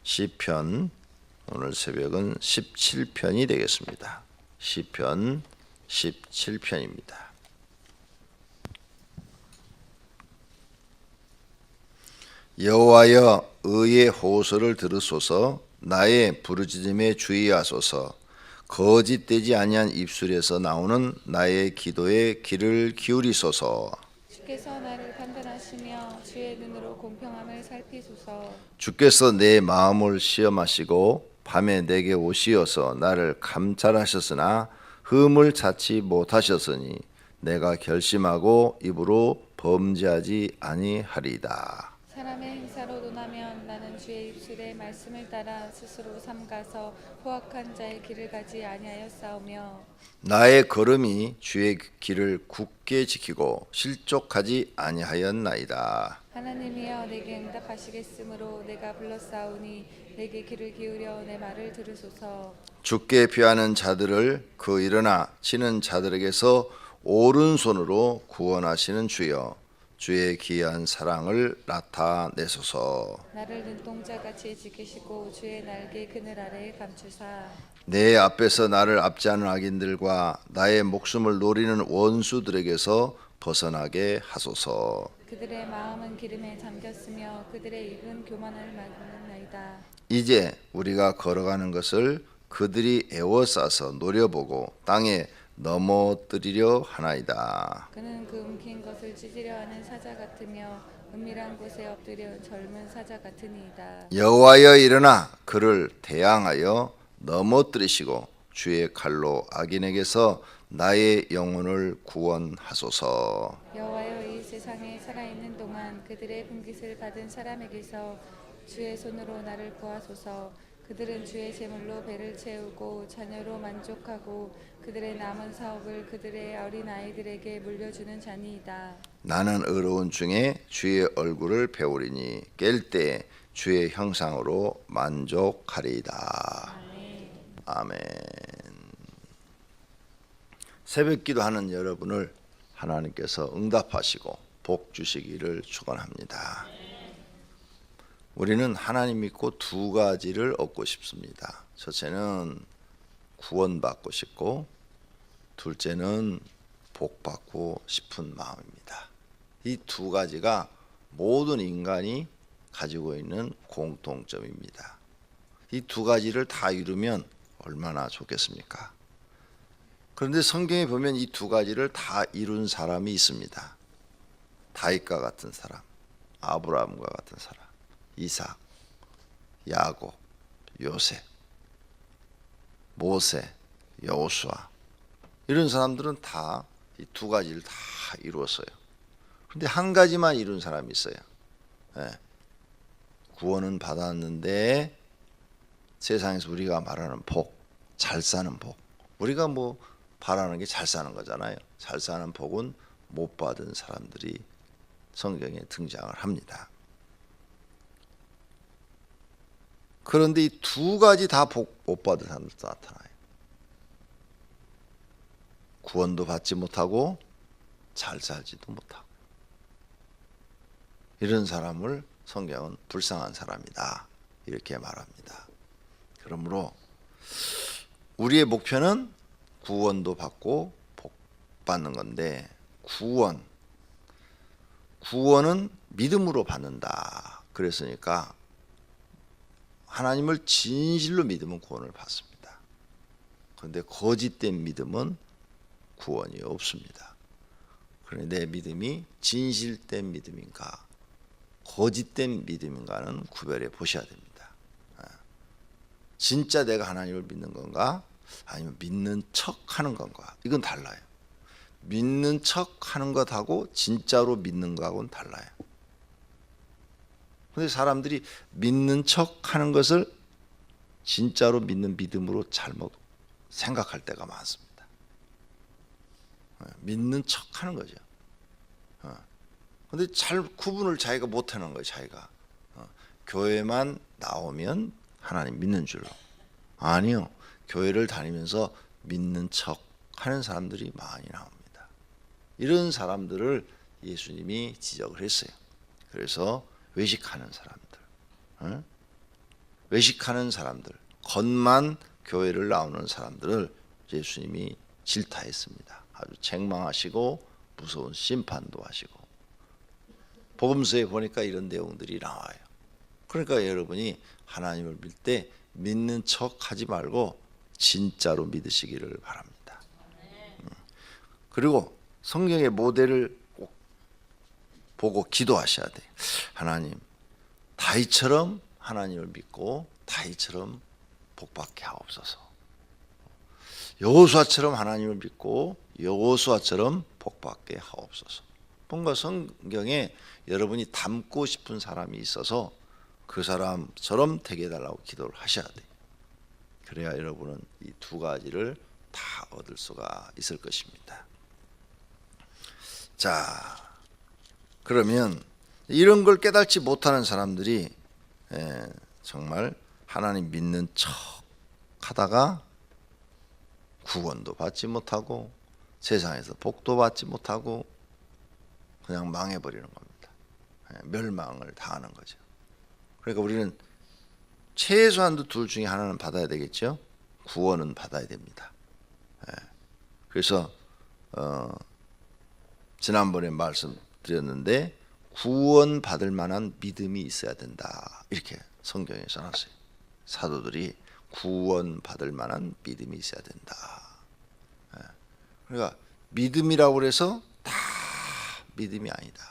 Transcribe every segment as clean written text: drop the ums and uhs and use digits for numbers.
시편, 오늘 새벽은 17편이 되겠습니다. 시편 17편입니다. 여호와여, 의의 호소를 들으소서. 나의 부르짖음에 주의하소서. 거짓되지 아니한 입술에서 나오는 나의 기도에 귀를 기울이소서. 주께서 나를 판단하시며 주의 눈으로 공평함을 살피소서. 주께서 내 마음을 시험하시고 밤에 내게 오시어서 나를 감찰하셨으나 흠을 찾지 못하셨으니 내가 결심하고 입으로 범죄하지 아니하리이다. 사람의 행사로 논하면 나는 주의 입술의 말씀을 따라 스스로 삼가서 포악한 자의 길을 가지 아니하였사오며 나의 걸음이 주의 길을 굳게 지키고 실족하지 아니하였나이다. 하나님이여 내게 응답하시겠으므로 내가 불렀사오니 내게 귀를 기울여 내 말을 들으소서. 주께 피하는 자들을 그 일어나 치는 자들에게서 오른손으로 구원하시는 주여, 주의 귀한 사랑을 나타내소서. 나를 눈동자같이 지키시고 주의 날개 그늘 아래에 감추사 내 앞에서 나를 압제하는 악인들과 나의 목숨을 노리는 원수들에게서 벗어나게 하소서. 그들의 마음은 기름에 잠겼으며 그들의 입은 교만을 만나나이다. 이제 우리가 걸어가는 것을 그들이 애워싸서 노려보고 땅에 넘어뜨리려 하나이다. 그는 그 움킨 것을 찢으려 하는 사자 같으며 은밀한 곳에 엎드려 젊은 사자 같으니이다. 여호와여, 일어나 그를 대항하여 넘어뜨리시고 주의 칼로 악인에게서 나의 영혼을 구원하소서. 여호와여, 이 세상에 살아있는 동안 그들의 분깃을 받은 사람에게서 주의 손으로 나를 구하소서. 그들은 주의 제물로 배를 채우고 자녀로 만족하고 그들의 남은 사업을 그들의 어린 아이들에게 물려주는 자니이다. 나는 의로운 중에 주의 얼굴을 배우리니 깰 때 주의 형상으로 만족하리이다. 아멘. 새벽기도 하는 여러분을 하나님께서 응답하시고 복 주시기를 축원합니다. 우리는 하나님 믿고 두 가지를 얻고 싶습니다. 첫째는 구원받고 싶고, 둘째는 복받고 싶은 마음입니다. 이 두 가지가 모든 인간이 가지고 있는 공통점입니다. 이 두 가지를 다 이루면 얼마나 좋겠습니까? 그런데 성경에 보면 이 두 가지를 다 이룬 사람이 있습니다. 다윗과 같은 사람, 아브라함과 같은 사람, 이삭, 야곱, 요셉, 모세, 여호수아, 이런 사람들은 다 이 두 가지를 다 이루었어요. 그런데 한 가지만 이룬 사람이 있어요. 구원은 받았는데 세상에서 우리가 말하는 복, 잘 사는 복, 우리가 뭐 바라는 게 잘 사는 거잖아요. 잘 사는 복은 못 받은 사람들이 성경에 등장을 합니다. 그런데 이 두 가지 다 복 못 받은 사람들도 나타나요. 구원도 받지 못하고 잘 살지도 못하고, 이런 사람을 성경은 불쌍한 사람이다 이렇게 말합니다. 그러므로 우리의 목표는 구원도 받고 복 받는 건데, 구원은 믿음으로 받는다 그랬으니까 하나님을 진실로 믿으면 구원을 받습니다. 그런데 거짓된 믿음은 구원이 없습니다. 그런데 내 믿음이 진실된 믿음인가 거짓된 믿음인가는 구별해 보셔야 됩니다. 진짜 내가 하나님을 믿는 건가 아니면 믿는 척 하는 건가, 이건 달라요. 믿는 척 하는 것하고 진짜로 믿는 거하고는 달라요. 그런데 사람들이 믿는 척 하는 것을 진짜로 믿는 믿음으로 잘못 생각할 때가 많습니다. 믿는 척 하는 거죠. 그런데 잘 구분을 자기가 못하는 거예요. 자기가 교회만 나오면 하나님 믿는 줄로. 아니요, 교회를 다니면서 믿는 척 하는 사람들이 많이 나옵니다. 이런 사람들을 예수님이 지적을 했어요. 그래서 외식하는 사람들, 외식하는 사람들, 겉만 교회를 나오는 사람들을 예수님이 질타했습니다. 아주 책망하시고 무서운 심판도 하시고, 복음서에 보니까 이런 내용들이 나와요. 그러니까 여러분이 하나님을 믿을 때 믿는 척 하지 말고 진짜로 믿으시기를 바랍니다. 그리고 성경의 모델을 꼭 보고 기도하셔야 돼요. 하나님, 다윗처럼 하나님을 믿고 다윗처럼 복받게 하옵소서. 여호수아처럼 하나님을 믿고 여호수아처럼 복받게 하옵소서. 뭔가 성경에 여러분이 닮고 싶은 사람이 있어서 그 사람처럼 되게 해달라고 기도를 하셔야 돼요. 그래야 여러분은 이 두 가지를 다 얻을 수가 있을 것입니다. 자, 그러면 이런 걸 깨닫지 못하는 사람들이 정말 하나님 믿는 척 하다가 구원도 받지 못하고 세상에서 복도 받지 못하고 그냥 망해버리는 겁니다. 멸망을 당하는 거죠. 그러니까 우리는 최소한도 둘 중에 하나는 받아야 되겠죠. 구원은 받아야 됩니다. 그래서 지난번에 말씀드렸는데 구원 받을 만한 믿음이 있어야 된다, 이렇게 성경에 써놨어요. 사도들이 구원 받을 만한 믿음이 있어야 된다. 그러니까 믿음이라고 해서 다 믿음이 아니다.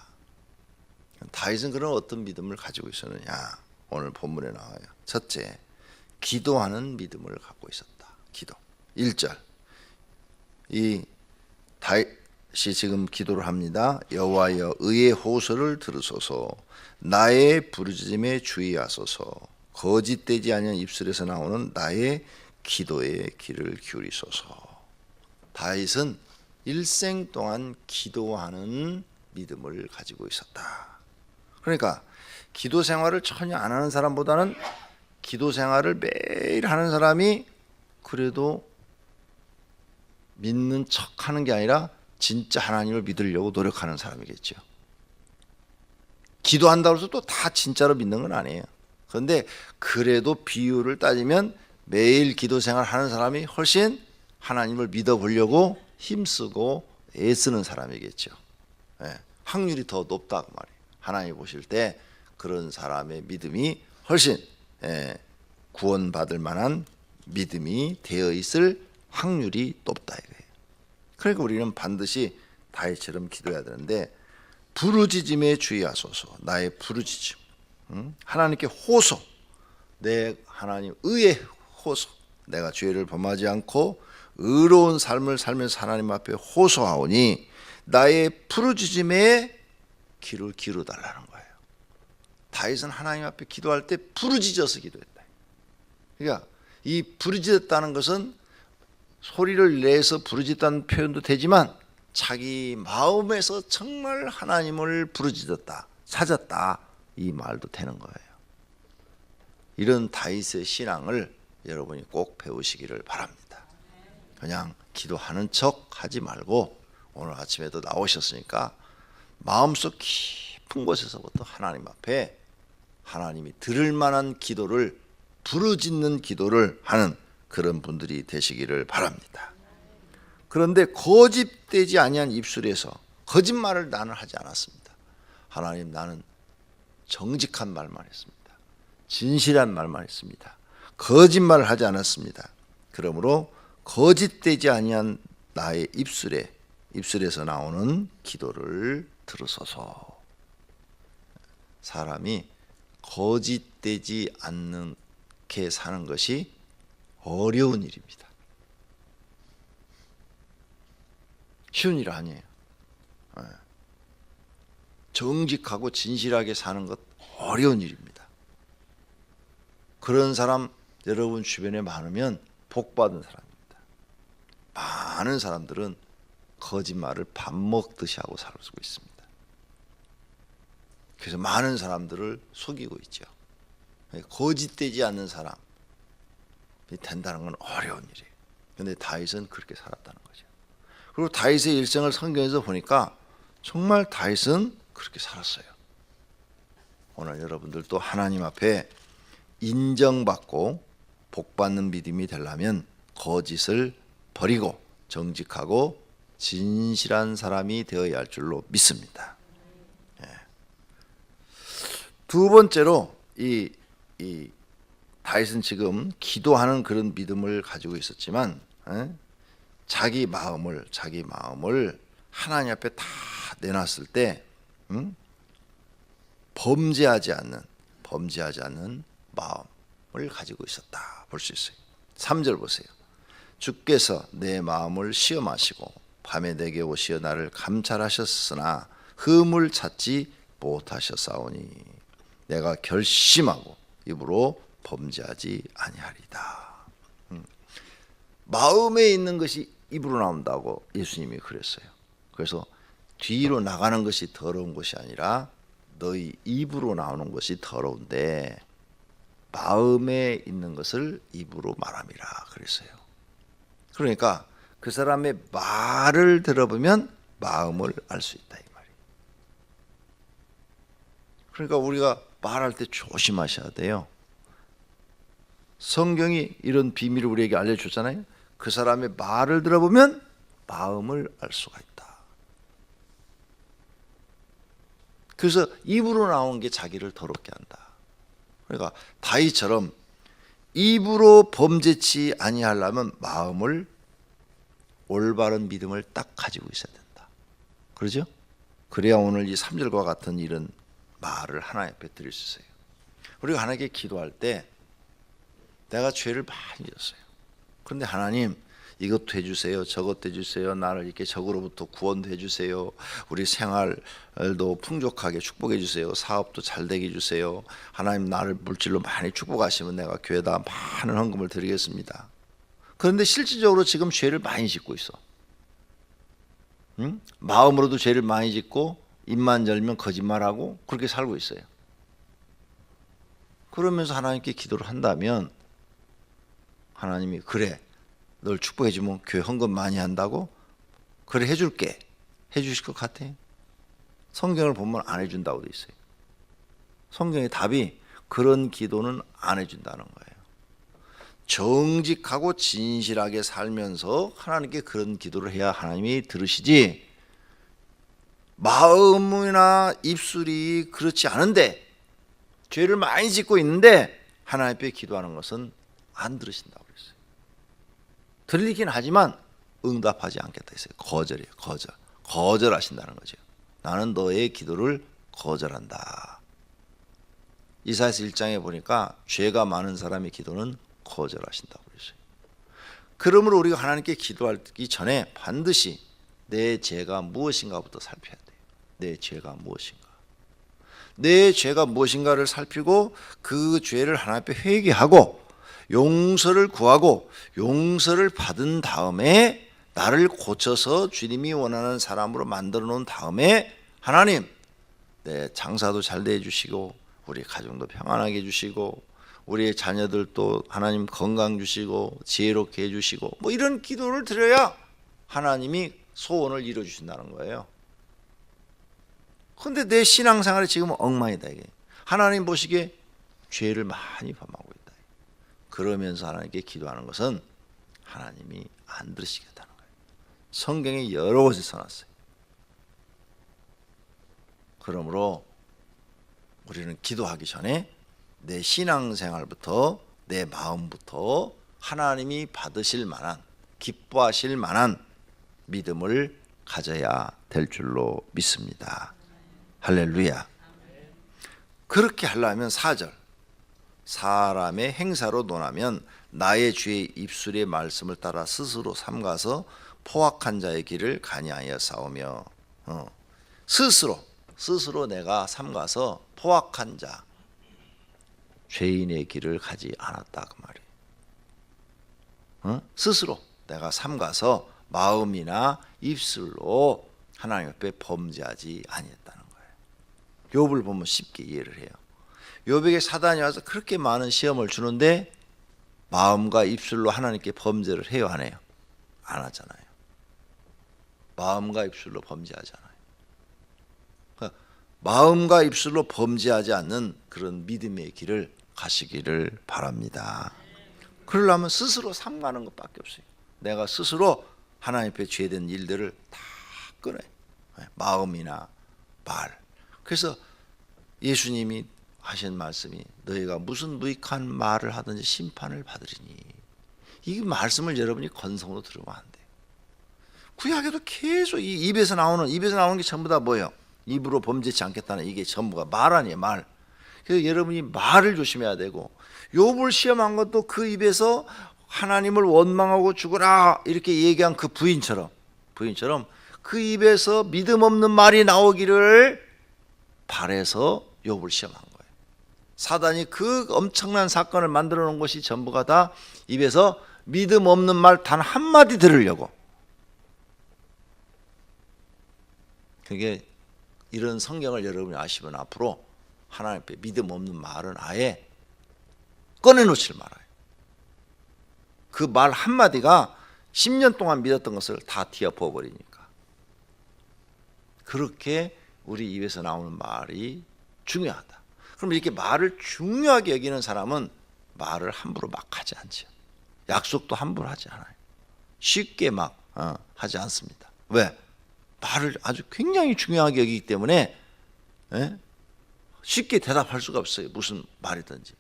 다윗은 그런 어떤 믿음을 가지고 있었느냐, 오늘 본문에 나와요. 첫째, 기도하는 믿음을 갖고 있었다. 기도. 1절, 이 다윗이 지금 기도를 합니다. 여호와여, 의의 호소를 들으소서, 나의 부르짖음에 주의하소서, 거짓되지 아니한 입술에서 나오는 나의 기도에 귀를 기울이소서. 다윗은 일생 동안 기도하는 믿음을 가지고 있었다. 그러니까 기도 생활을 전혀 안 하는 사람보다는 기도 생활을 매일 하는 사람이 그래도 믿는 척하는 게 아니라 진짜 하나님을 믿으려고 노력하는 사람이겠죠. 기도한다고 해서 또 다 진짜로 믿는 건 아니에요. 그런데 그래도 비율을 따지면 매일 기도 생활 하는 사람이 훨씬 하나님을 믿어보려고 힘쓰고 애쓰는 사람이겠죠. 확률이 더 높다 그 말이에요. 하나님 보실 때 그런 사람의 믿음이 훨씬 구원받을 만한 믿음이 되어 있을 확률이 높다 이거예요. 그러니까 우리는 반드시 다윗처럼 기도해야 되는데, 부르짖음에 주의하소서. 나의 부르짖음, 하나님께 호소, 내 하나님 의의 호소, 내가 죄를 범하지 않고 의로운 삶을 살면서 하나님 앞에 호소하오니 나의 부르짖음에 귀를 기울여달라는 거예요. 다윗은 하나님 앞에 기도할 때 부르짖어서 기도했다. 그러니까 이 부르짖었다는 것은 소리를 내서 부르짖다는 표현도 되지만 자기 마음에서 정말 하나님을 부르짖었다, 찾았다, 이 말도 되는 거예요. 이런 다윗의 신앙을 여러분이 꼭 배우시기를 바랍니다. 그냥 기도하는 척 하지 말고 오늘 아침에도 나오셨으니까 마음속 깊은 곳에서부터 하나님 앞에 하나님이 들을 만한 기도를, 부르짖는 기도를 하는 그런 분들이 되시기를 바랍니다. 그런데 거짓되지 아니한 입술에서, 거짓말을 나는 하지 않았습니다. 하나님, 나는 정직한 말만 했습니다. 진실한 말만 했습니다. 거짓말을 하지 않았습니다. 그러므로 거짓되지 아니한 나의 입술에서 나오는 기도를 들으소서. 사람이 거짓되지 않게 사는 것이 어려운 일입니다. 쉬운 일 아니에요. 정직하고 진실하게 사는 것 어려운 일입니다. 그런 사람 여러분 주변에 많으면 복 받은 사람입니다. 많은 사람들은 거짓말을 밥 먹듯이 하고 살고 있습니다. 그래서 많은 사람들을 속이고 있죠. 거짓되지 않는 사람이 된다는 건 어려운 일이에요. 그런데 다윗은 그렇게 살았다는 거죠. 그리고 다윗의 일생을 성경에서 보니까 정말 다윗은 그렇게 살았어요. 오늘 여러분들도 하나님 앞에 인정받고 복받는 믿음이 되려면 거짓을 버리고 정직하고 진실한 사람이 되어야 할 줄로 믿습니다. 두 번째로 이 다윗은 지금 기도하는 그런 믿음을 가지고 있었지만 자기 마음을 하나님 앞에 다 내놨을 때 범죄하지 않는 마음을 가지고 있었다 볼 수 있어요. 3절 보세요. 주께서 내 마음을 시험하시고 밤에 내게 오시어 나를 감찰하셨으나 흠을 찾지 못하셨사오니 내가 결심하고 입으로 범죄하지 아니하리다. 마음에 있는 것이 입으로 나온다고 예수님이 그랬어요. 그래서 뒤로 나가는 것이 더러운 것이 아니라 너희 입으로 나오는 것이 더러운데 마음에 있는 것을 입으로 말함이라 그랬어요. 그러니까 그 사람의 말을 들어보면 마음을 알 수 있다 이 말이에요. 그러니까 우리가 말할 때 조심하셔야 돼요. 성경이 이런 비밀을 우리에게 알려줬잖아요. 그 사람의 말을 들어보면 마음을 알 수가 있다. 그래서 입으로 나온 게 자기를 더럽게 한다. 그러니까 다윗처럼 입으로 범죄치 아니하려면 마음을 올바른 믿음을 딱 가지고 있어야 된다. 그러죠? 그래야 오늘 이 3절과 같은 이런 말을 하나님 앞에 드릴 수 있어요. 우리가 하나님께 기도할 때 내가 죄를 많이 졌어요. 그런데 하나님 이것도 해주세요. 저것도 해주세요. 나를 이렇게 적으로부터 구원도 해주세요. 우리 생활도 풍족하게 축복해 주세요. 사업도 잘 되게 해주세요. 하나님 나를 물질로 많이 축복하시면 내가 교회에다 많은 헌금을 드리겠습니다. 그런데 실질적으로 지금 죄를 많이 짓고 있어. 응? 마음으로도 죄를 많이 짓고 입만 열면 거짓말하고 그렇게 살고 있어요. 그러면서 하나님께 기도를 한다면 하나님이 그래 널 축복해 주면 교회 헌금 많이 한다고? 그래 해줄게. 해주실 것 같아. 성경을 보면 안 해준다고 돼 있어요. 성경의 답이 그런 기도는 안 해준다는 거예요. 정직하고 진실하게 살면서 하나님께 그런 기도를 해야 하나님이 들으시지, 마음이나 입술이 그렇지 않은데 죄를 많이 짓고 있는데 하나님 앞에 기도하는 것은 안 들으신다고 그랬어요. 들리긴 하지만 응답하지 않겠다 했어요. 거절이에요. 거절하신다는 거죠. 나는 너의 기도를 거절한다. 이사야서 1장에 보니까 죄가 많은 사람의 기도는 거절하신다고 그랬어요. 그러므로 우리가 하나님께 기도하기 전에 반드시 내 죄가 무엇인가부터 살펴야 돼요. 내 죄가 무엇인가. 내 죄가 무엇인가를 살피고 그 죄를 하나님 앞에 회개하고 용서를 구하고 용서를 받은 다음에 나를 고쳐서 주님이 원하는 사람으로 만들어 놓은 다음에 하나님 내 장사도 잘 돼 주시고 우리 가정도 평안하게 해주시고 우리의 자녀들도 하나님 건강 주시고 지혜롭게 해주시고 뭐 이런 기도를 드려야 하나님이 소원을 이루어 주신다는 거예요. 그런데 내 신앙생활이 지금 엉망이다 이게. 하나님 보시기에 죄를 많이 범하고 있다. 그러면서 하나님께 기도하는 것은 하나님이 안 들으시겠다는 거예요. 성경에 여러 곳에 써놨어요. 그러므로 우리는 기도하기 전에 내 신앙생활부터 내 마음부터 하나님이 받으실 만한 기뻐하실 만한 믿음을 가져야 될 줄로 믿습니다. 할렐루야. 그렇게 하려면 4절 사람의 행사로 논하면 나의 주의 입술의 말씀을 따라 스스로 삼가서 포악한 자의 길을 가냐하여 싸우며 스스로 내가 삼가서 포악한 자 죄인의 길을 가지 않았다 그 말이에요. 스스로 내가 삼가서 마음이나 입술로 하나님 앞에 범죄하지 아니했다는 거예요. 욥을 보면 쉽게 이해를 해요. 욥에게 사단이 와서 그렇게 많은 시험을 주는데 마음과 입술로 하나님께 범죄를 해요 안 해요? 안 하잖아요. 마음과 입술로 범죄하잖아요. 그러니까 마음과 입술로 범죄하지 않는 그런 믿음의 길을 가시기를 바랍니다. 그러려면 스스로 삼가는 것밖에 없어요. 내가 스스로 하나님 앞에 죄된 일들을 다 끊어요. 마음이나 말. 그래서 예수님이 하신 말씀이 너희가 무슨 무익한 말을 하든지 심판을 받으리니, 이 말씀을 여러분이 건성으로 들으면 안 돼요. 구약에도 계속 이 입에서 나오는 게 전부 다 뭐예요? 입으로 범죄치 않겠다는, 이게 전부가 말 아니에요, 말. 그래서 여러분이 말을 조심해야 되고, 욥을 시험한 것도 그 입에서 하나님을 원망하고 죽으라 이렇게 얘기한 그 부인처럼 그 입에서 믿음 없는 말이 나오기를 바래서 욥을 시험한 거예요. 사단이 그 엄청난 사건을 만들어 놓은 것이 전부가 다 입에서 믿음 없는 말 단 한마디 들으려고. 그게 이런 성경을 여러분이 아시면 앞으로 하나님 앞에 믿음 없는 말은 아예 꺼내놓질 말아요. 그 말 한마디가 10년 동안 믿었던 것을 다 뒤엎어 버리니까. 그렇게 우리 입에서 나오는 말이 중요하다. 그럼 이렇게 말을 중요하게 여기는 사람은 말을 함부로 막 하지 않죠. 약속도 함부로 하지 않아요. 쉽게 막 하지 않습니다. 왜? 말을 아주 굉장히 중요하게 여기기 때문에 쉽게 대답할 수가 없어요. 무슨 말이든지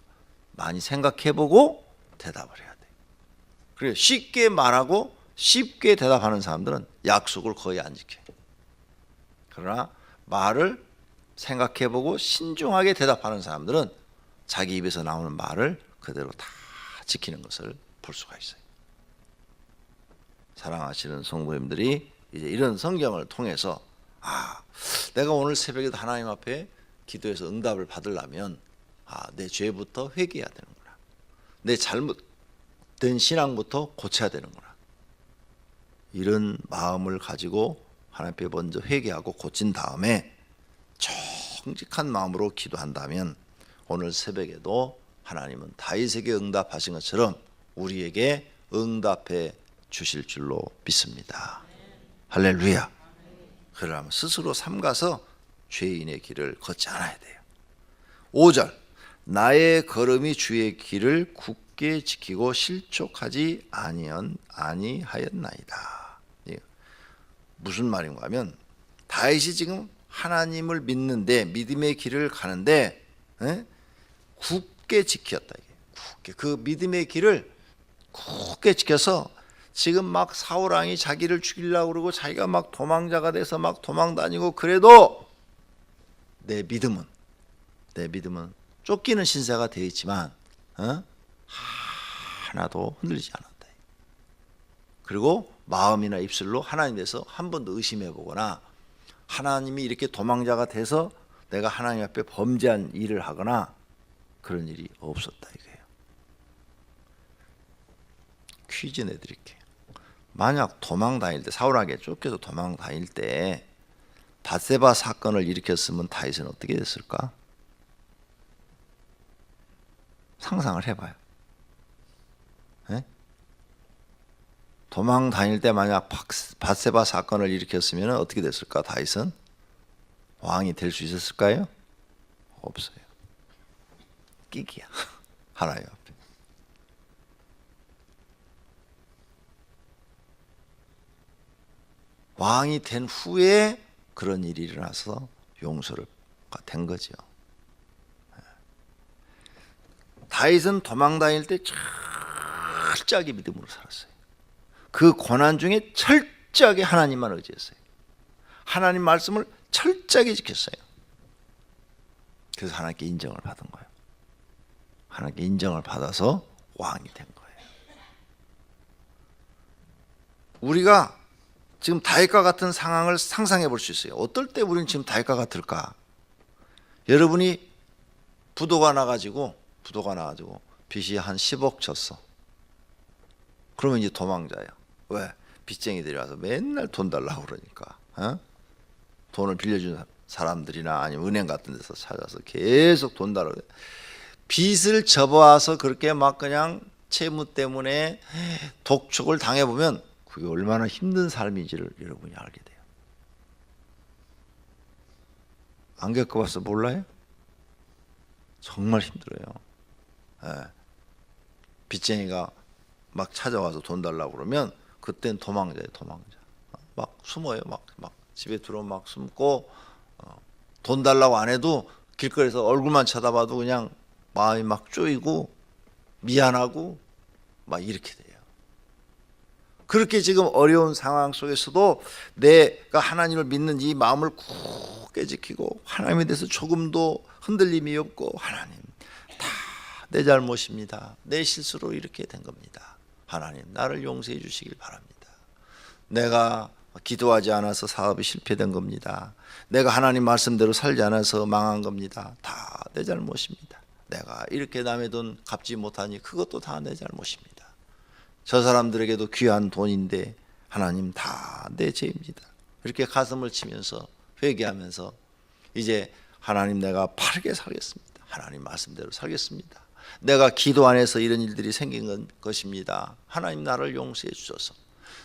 많이 생각해보고 대답을 해야 돼요. 그래서 쉽게 말하고 쉽게 대답하는 사람들은 약속을 거의 안 지켜요. 그러나 말을 생각해보고 신중하게 대답하는 사람들은 자기 입에서 나오는 말을 그대로 다 지키는 것을 볼 수가 있어요. 사랑하시는 성도님들이 이제 이런 성경을 통해서 내가 오늘 새벽에도 하나님 앞에 기도해서 응답을 받으려면 내 죄부터 회개해야 되는구나. 내 잘못된 신앙부터 고쳐야 되는구나. 이런 마음을 가지고 하나님 앞에 먼저 회개하고 고친 다음에 정직한 마음으로 기도한다면 오늘 새벽에도 하나님은 다윗에게 응답하신 것처럼 우리에게 응답해 주실 줄로 믿습니다. 할렐루야. 그러면 스스로 삼가서 죄인의 길을 걷지 않아야 돼요. 5절, 나의 걸음이 주의 길을 굳게 지키고 실족하지 아니하였나이다. 무슨 말인가 하면 다윗이 지금 하나님을 믿는데 믿음의 길을 가는데 굳게 지켰다. 굳게 그 믿음의 길을 굳게 지켜서 지금 막 사울 왕이 자기를 죽이려고 그러고 자기가 막 도망자가 돼서 막 도망 다니고 그래도 내 믿음은 쫓기는 신세가 되어 있지만 하나도 흔들리지 않았다. 그리고 마음이나 입술로 하나님에 대해서 한 번도 의심해 보거나 하나님이 이렇게 도망자가 돼서 내가 하나님 앞에 범죄한 일을 하거나 그런 일이 없었다 이거예요. 퀴즈 내드릴게요. 만약 도망 다닐 때 사울에게 쫓겨서 도망 다닐 때 밧세바 사건을 일으켰으면 다윗은 어떻게 됐을까? 상상을 해봐요. 도망 다닐 때 만약 밧세바 사건을 일으켰으면 어떻게 됐을까? 다윗은 왕이 될 수 있었을까요? 없어요. 끼기야. 하나님 앞에. 왕이 된 후에 그런 일이 일어나서 용서가 된 거죠. 다윗은 도망 다닐 때 철저하게 믿음으로 살았어요. 그 고난 중에 철저하게 하나님만 의지했어요. 하나님 말씀을 철저하게 지켰어요. 그래서 하나님께 인정을 받은 거예요. 하나님께 인정을 받아서 왕이 된 거예요. 우리가 지금 다윗과 같은 상황을 상상해 볼 수 있어요. 어떨 때 우리는 지금 다윗과 같을까? 여러분이 부도가 나가지고 빚이 한 10억 졌어. 그러면 이제 도망자야. 왜? 빚쟁이들이 와서 맨날 돈 달라고 그러니까. 돈을 빌려준 사람들이나 아니면 은행 같은 데서 찾아서 계속 돈 달라고 그래. 빚을 접어와서 그렇게 막 그냥 채무 때문에 독촉을 당해보면 그게 얼마나 힘든 삶인지를 여러분이 알게 돼요. 안 겪어봐서 몰라요? 정말 힘들어요. 빚쟁이가 막 찾아와서 돈 달라고 그러면 그땐 도망자예요, 도망자. 막 숨어요, 막 집에 들어오면 막 숨고 돈 달라고 안 해도 길거리에서 얼굴만 쳐다봐도 그냥 마음이 막 쪼이고 미안하고 막 이렇게 돼요. 그렇게 지금 어려운 상황 속에서도 내가 하나님을 믿는 이 마음을 굳게 지키고 하나님에 대해서 조금도 흔들림이 없고 하나님 다 내 잘못입니다. 내 실수로 이렇게 된 겁니다. 하나님 나를 용서해 주시길 바랍니다. 내가 기도하지 않아서 사업이 실패된 겁니다. 내가 하나님 말씀대로 살지 않아서 망한 겁니다. 다 내 잘못입니다. 내가 이렇게 남의 돈 갚지 못하니 그것도 다 내 잘못입니다. 저 사람들에게도 귀한 돈인데 하나님 다 내 죄입니다. 이렇게 가슴을 치면서 회개하면서 이제 하나님 내가 바르게 살겠습니다. 하나님 말씀대로 살겠습니다. 내가 기도 안에서 이런 일들이 생긴 것입니다. 하나님 나를 용서해 주셔서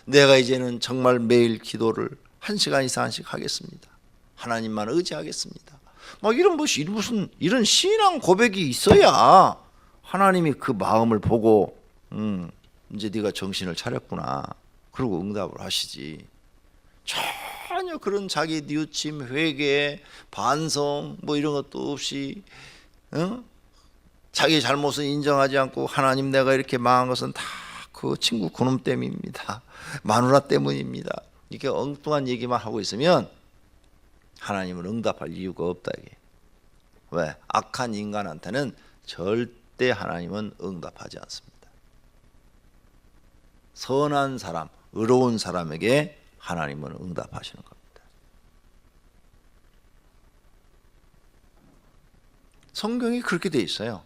내가 이제는 정말 매일 기도를 1시간 이상씩 하겠습니다. 하나님만 의지하겠습니다. 막 무슨 이런 신앙 고백이 있어야 하나님이 그 마음을 보고 이제 네가 정신을 차렸구나 그러고 응답을 하시지. 전혀 그런 자기 뉘우침, 회개, 반성 뭐 이런 것도 없이 자기 잘못을 인정하지 않고 하나님 내가 이렇게 망한 것은 다 그 친구 그놈 때문입니다. 마누라 때문입니다. 이렇게 엉뚱한 얘기만 하고 있으면 하나님은 응답할 이유가 없다 이게. 왜? 악한 인간한테는 절대 하나님은 응답하지 않습니다. 선한 사람, 의로운 사람에게 하나님은 응답하시는 겁니다. 성경이 그렇게 돼 있어요.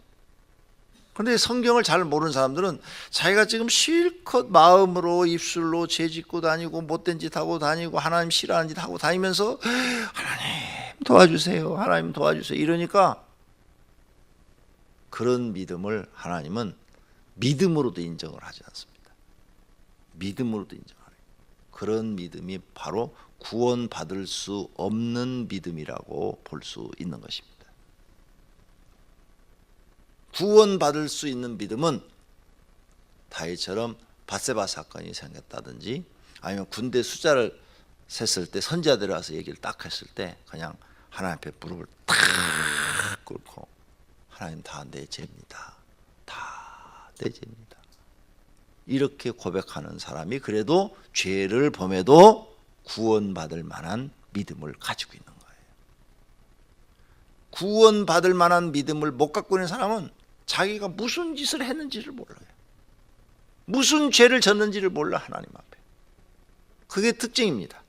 그런데 성경을 잘 모르는 사람들은 자기가 지금 실컷 마음으로 입술로 죄 짓고 다니고 못된 짓 하고 다니고 하나님 싫어하는 짓 하고 다니면서 하나님 도와주세요, 하나님 도와주세요 이러니까 그런 믿음을 하나님은 믿음으로도 인정을 하지 않습니다. 믿음으로도 인정하래요. 그런 믿음이 바로 구원받을 수 없는 믿음이라고 볼 수 있는 것입니다. 구원받을 수 있는 믿음은 다윗처럼 밧세바 사건이 생겼다든지 아니면 군대 숫자를 셌을 때 선지자들이 와서 얘기를 딱 했을 때 그냥 하나님 앞에 무릎을 탁 꿇고 하나님 다 내 죄입니다. 다 내 죄입니다. 이렇게 고백하는 사람이 그래도 죄를 범해도 구원받을 만한 믿음을 가지고 있는 거예요. 구원받을 만한 믿음을 못 갖고 있는 사람은 자기가 무슨 짓을 했는지를 몰라요. 무슨 죄를 졌는지를 몰라 하나님 앞에. 그게 특징입니다.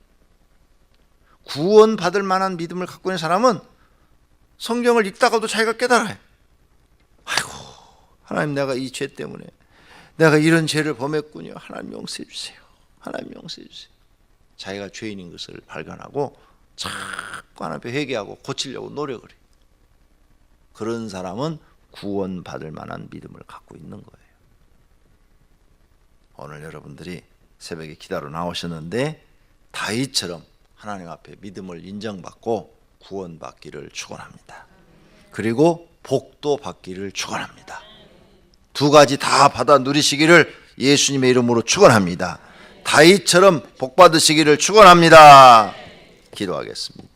구원받을 만한 믿음을 갖고 있는 사람은 성경을 읽다가도 자기가 깨달아요. 아이고 하나님 내가 이 죄 때문에 내가 이런 죄를 범했군요. 하나님 용서해 주세요. 하나님 용서해 주세요. 자기가 죄인인 것을 발견하고 자꾸 하나님 앞에 회개하고 고치려고 노력을 해요. 그런 사람은 구원받을 만한 믿음을 갖고 있는 거예요. 오늘 여러분들이 새벽에 기도하러 나오셨는데 다윗처럼 하나님 앞에 믿음을 인정받고 구원받기를 축원합니다. 그리고 복도 받기를 축원합니다. 두 가지 다 받아 누리시기를 예수님의 이름으로 축원합니다. 다윗처럼 복 받으시기를 축원합니다. 기도하겠습니다.